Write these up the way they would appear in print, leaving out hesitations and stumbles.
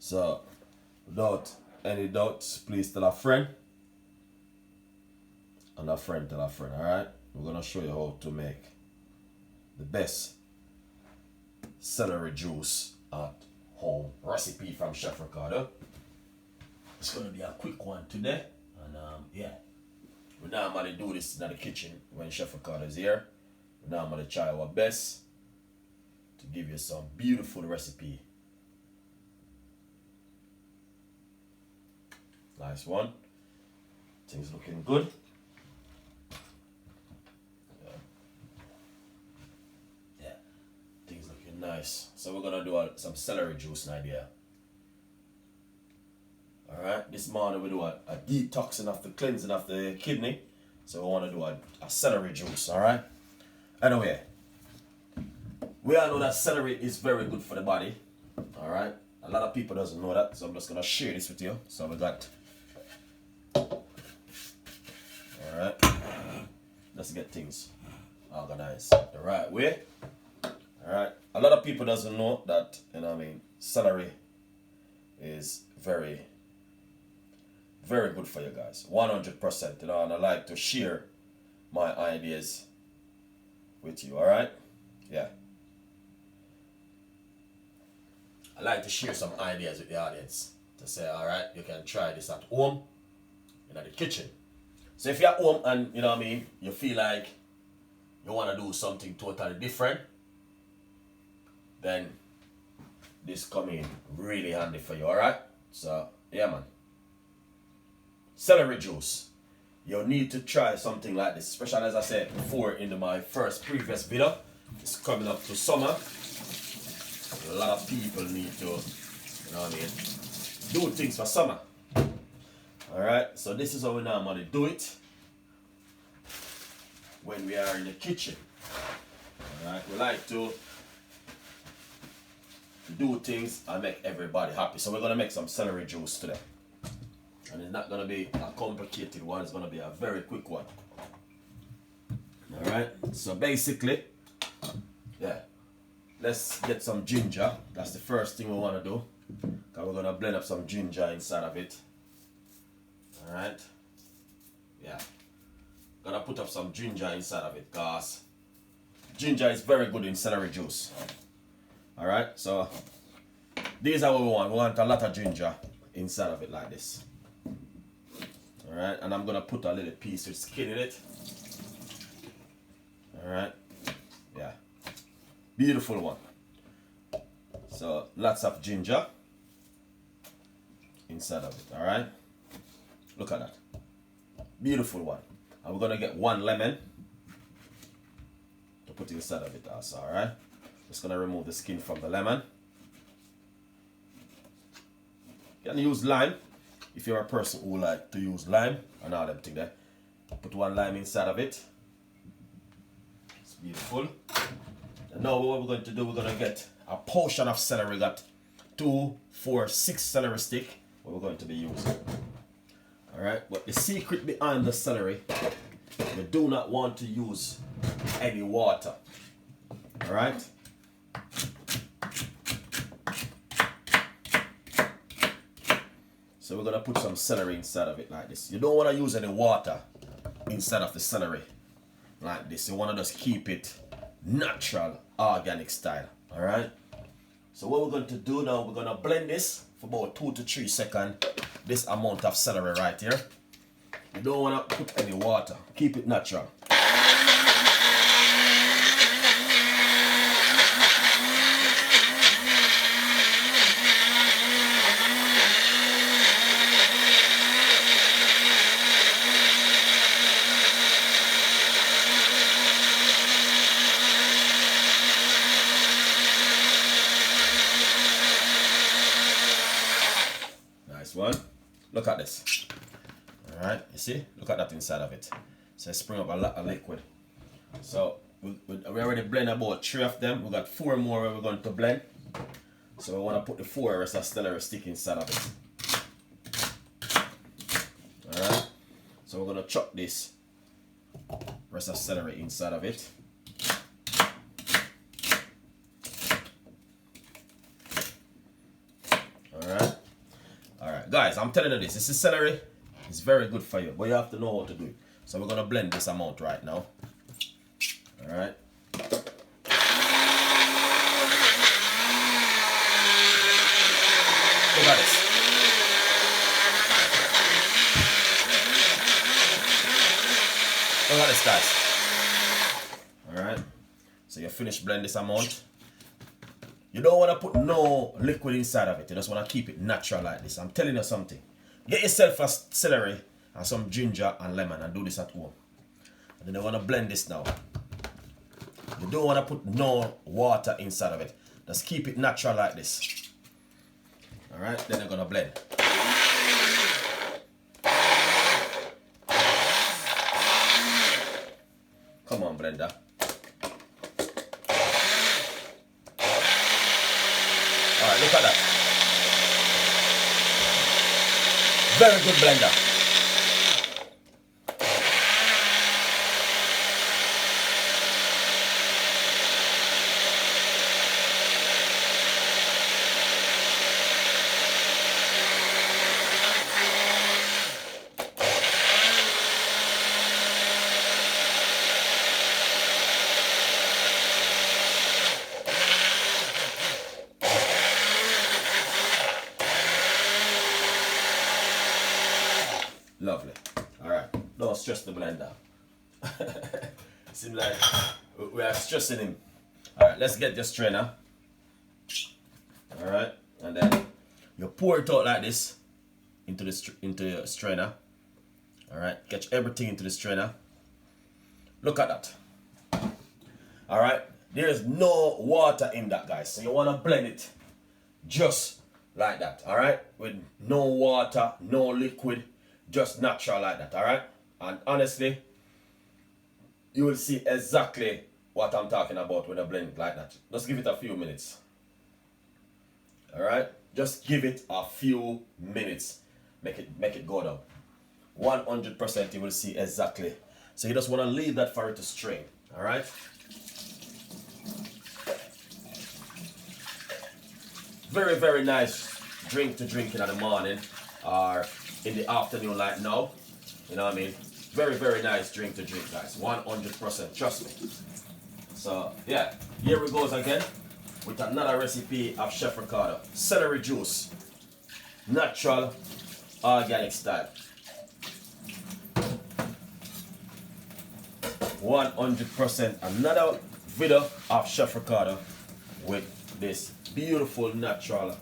So, without any doubts, please tell a friend. And a friend tell a friend, alright? We're gonna show you how to make the best celery juice at home recipe from Chef Ricardo. It's gonna be a quick one today. And yeah. We normally do this in the kitchen when Chef Ricardo is here. We normally try our best to give you some beautiful recipe. Nice one. Things looking good. Yeah. Things looking nice. So we're gonna do some celery juice now here. Alright, this morning we do a detoxing of the cleansing of the kidney. So we want to do a celery juice, alright? Anyway, we all know that celery is very good for the body. Alright? A lot of people doesn't know that, so I'm just gonna share this with you. So we got, alright, let's get things organized the right way. Alright, a lot of people doesn't know that, celery is very good for you guys, 100%, and I like to share my ideas with you, alright? Yeah. I like to share some ideas with the audience to say, alright, you can try this at home, in the kitchen. So if you're at home and, you feel like you want to do something totally different, then this come in really handy for you, alright? So, yeah, man. Celery juice. You'll need to try something like this, especially as I said before in my previous video. It's coming up to summer. A lot of people need to, do things for summer. Alright, so this is how we normally do it when we are in the kitchen. Alright, we like to do things and make everybody happy. So we're gonna make some celery juice today. And it's not going to be a complicated one, it's going to be a very quick one. Alright, so basically, yeah, let's get some ginger. That's the first thing we want to do. Because we're going to blend up some ginger inside of it. Alright, yeah. Gonna put up some ginger inside of it because ginger is very good in celery juice. Alright, so these are what we want. We want a lot of ginger inside of it like this. Alright, and I'm gonna put a little piece with skin in it. Alright, yeah, beautiful one. So lots of ginger inside of it. Alright, look at that, beautiful one. And we're gonna get 1 lemon to put inside of it also. Alright, just gonna remove the skin from the lemon. You can use lime if you're a person who like to use lime and all them things there. Put 1 lime inside of it. It's beautiful. And now what we're going to do, we're going to get a portion of celery. We got 2, 4, 6 celery stick what we're going to be using. Alright, but the secret behind the celery, you do not want to use any water. Alright? So we're going to put some celery inside of it like this. You don't want to use any water inside of the celery like this. You want to just keep it natural, organic style. Alright? So what we're going to do now, we're going to blend this for about 2 to 3 seconds. This amount of celery right here. You don't want to put any water. Keep it natural. One. Look at this. Alright, you see? Look at that inside of it. So it's spring up a lot of liquid. So we already blend about 3 of them. We got 4 more we're going to blend. So we want to put the 4 rest of celery stick inside of it. Alright. So we're going to chop this rest of celery inside of it. Alright. Alright, guys, I'm telling you this is celery. It's very good for you, but you have to know how to do it. So we're gonna blend this amount right now. Alright. Look at this. Look at this, guys. Alright. So you finish blend this amount. You don't want to put no liquid inside of it. You just want to keep it natural like this. I'm telling you something. Get yourself a celery and some ginger and lemon and do this at home. And then you want to blend this now. You don't want to put no water inside of it. Just keep it natural like this. Alright, then you're going to blend. Come on, blender. Alright, look at that. Very good blender. Lovely. Alright, don't stress the blender. Seems like we are stressing him. Alright, let's get the strainer. Alright, and then you pour it out like this into the strainer. Alright, catch everything into the strainer. Look at that. Alright, there's no water in that, guys. So you want to blend it just like that. Alright, with no water, no liquid. Just natural like that, alright? And honestly, you will see exactly what I'm talking about when I blend it like that. Just give it a few minutes. Alright? Just give it a few minutes. Make it go down. 100% you will see exactly. So you just want to leave that for it to strain. Alright? Very, very nice drink to drink in the morning or in the afternoon like now. You know what I mean? Very, very nice drink to drink, guys. 100%, trust me. So yeah, here we goes again with another recipe of Chef Ricardo. Celery juice. Natural, organic style. 100% another video of Chef Ricardo with this beautiful natural.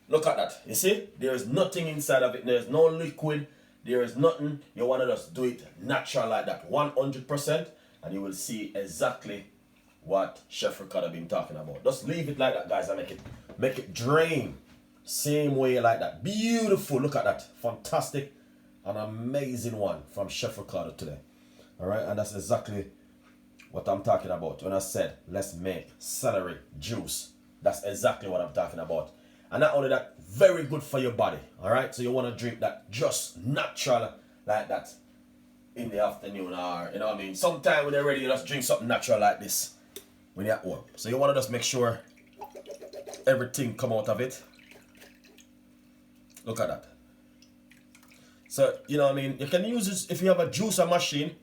Look at that. You see? There is nothing inside of it. There is no liquid. There is nothing. You want to just do it natural like that. 100%. And you will see exactly what Chef Ricardo been talking about. Just leave it like that, guys, and make it drain. Same way like that. Beautiful. Look at that. Fantastic. An amazing one from Chef Ricardo today. Alright? And that's exactly what I'm talking about when I said let's make celery juice. That's exactly what I'm talking about. And not only that, very good for your body. Alright? So you want to drink that just natural like that in the afternoon, or you know what I mean? Sometime when you're ready, you just drink something natural like this when you're at home. So you want to just make sure everything come out of it. Look at that. So you know what I mean? You can use this if you have a juicer machine.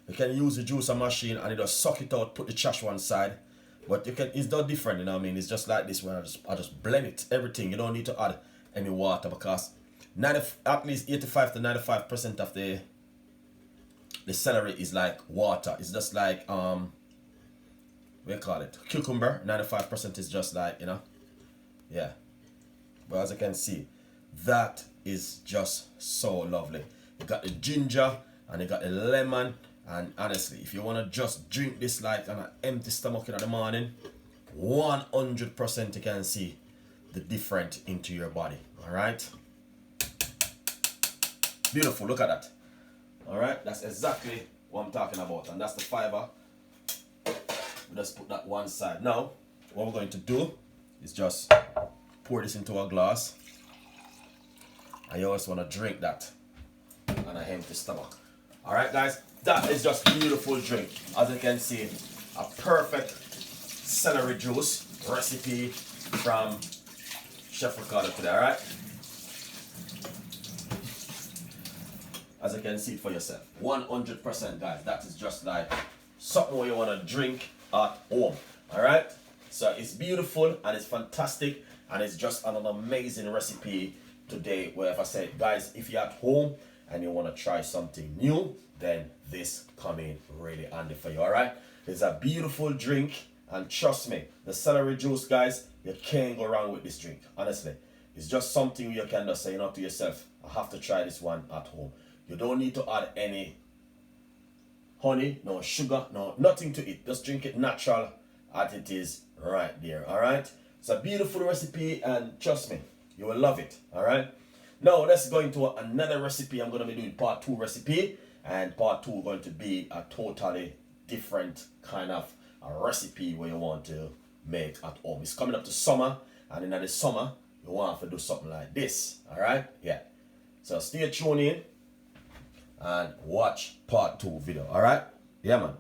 You can use the juicer machine and you just suck it out, put the trash one side. But you can, it's not different, you know what I mean? It's just like this where I just blend it, everything. You don't need to add any water because at least 85 to 95% of the celery is like water. It's just like what do you call it? Cucumber. 95% is just like, you know, yeah. But as you can see, that is just so lovely. You got the ginger and you got the lemon. And honestly, if you want to just drink this like on an empty stomach in the morning, 100% you can see the difference into your body. Alright? Beautiful, look at that. Alright, that's exactly what I'm talking about. And that's the fiber. We just put that one side. Now, what we're going to do is just pour this into a glass. And you always want to drink that on an empty stomach. Alright guys, that is just beautiful drink. As you can see, a perfect celery juice, recipe from Chef Ricardo today, alright? As you can see it for yourself. 100% guys, that is just like something where you want to drink at home. Alright? So it's beautiful and it's fantastic and it's just an amazing recipe today where if I say guys, if you're at home and you want to try something new, then this come in really handy for you. Alright? It's a beautiful drink and trust me, the celery juice guys, you can't go wrong with this drink. Honestly. It's just something you can just say to yourself, I have to try this one at home. You don't need to add any honey, no sugar, no nothing to it. Just drink it natural as it is right there. Alright? It's a beautiful recipe and trust me, you will love it. Alright? Now let's go into another recipe. I'm going to be doing part 2 recipe. And part 2 going to be a totally different kind of a recipe where you want to make at home. It's coming up to summer. And in the summer, you want to do something like this. Alright? Yeah. So stay tuned in and watch part 2 video. Alright? Yeah man.